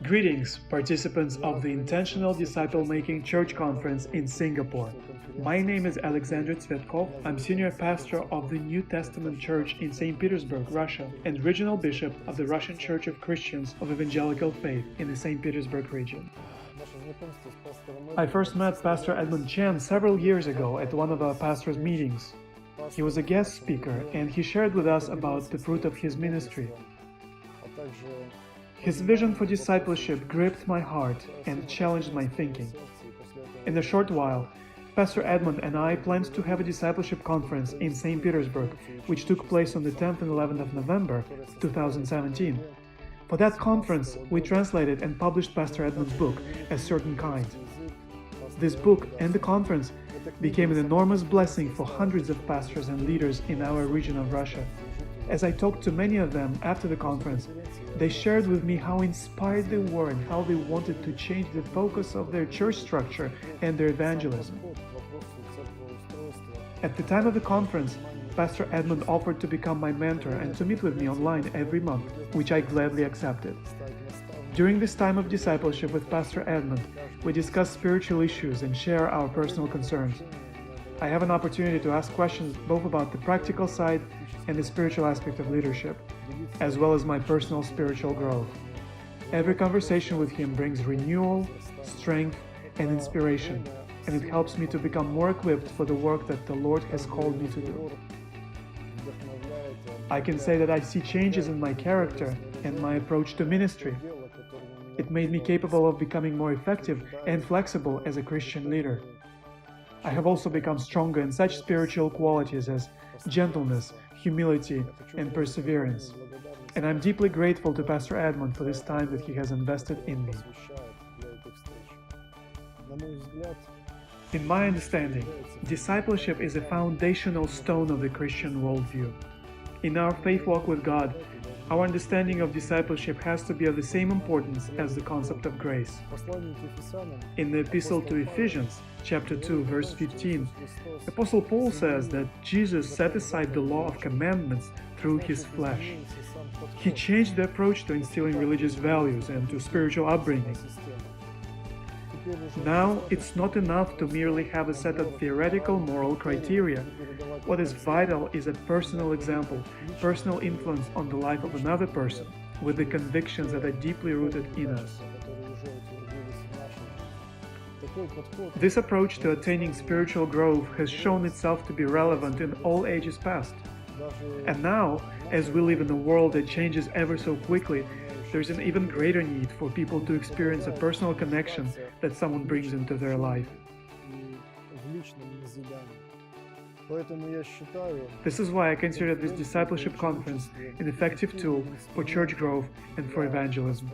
Greetings, participants of the Intentional Disciple-Making Church Conference in Singapore. My name is Aleksandr Tsvetkov. I'm Senior Pastor of the New Testament Church in St. Petersburg, Russia, and Regional Bishop of the Russian Church of Christians of Evangelical Faith in the St. Petersburg region. I first met Pastor Edmund Chen several years ago at one of our pastors' meetings. He was a guest speaker, and he shared with us about the fruit of his ministry. His vision for discipleship gripped my heart and challenged my thinking. In a short while, Pastor Edmund and I planned to have a discipleship conference in St. Petersburg, which took place on the 10th and 11th of November 2017. For that conference, we translated and published Pastor Edmund's book, A Certain Kind. This book and the conference became an enormous blessing for hundreds of pastors and leaders in our region of Russia. As I talked to many of them after the conference, they shared with me how inspired they were and how they wanted to change the focus of their church structure and their evangelism. At the time of the conference, Pastor Edmund offered to become my mentor and to meet with me online every month, which I gladly accepted. During this time of discipleship with Pastor Edmund, we discuss spiritual issues and share our personal concerns. I have an opportunity to ask questions both about the practical side and the spiritual aspect of leadership, as well as my personal spiritual growth. Every conversation with him brings renewal, strength, and inspiration, and it helps me to become more equipped for the work that the Lord has called me to do. I can say that I see changes in my character and my approach to ministry. It made me capable of becoming more effective and flexible as a Christian leader. I have also become stronger in such spiritual qualities as gentleness, humility, and perseverance. And I'm deeply grateful to Pastor Edmund for this time that he has invested in me. In my understanding, discipleship is a foundational stone of the Christian worldview. In our faith walk with God, our understanding of discipleship has to be of the same importance as the concept of grace. In the Epistle to Ephesians, chapter 2, verse 15, Apostle Paul says that Jesus set aside the law of commandments through his flesh. He changed the approach to instilling religious values and to spiritual upbringing. Now, it's not enough to merely have a set of theoretical moral criteria. What is vital is a personal example, personal influence on the life of another person, with the convictions that are deeply rooted in us. This approach to attaining spiritual growth has shown itself to be relevant in all ages past. And now, as we live in a world that changes ever so quickly, there's an even greater need for people to experience a personal connection that someone brings into their life. This is why I consider this discipleship conference an effective tool for church growth and for evangelism.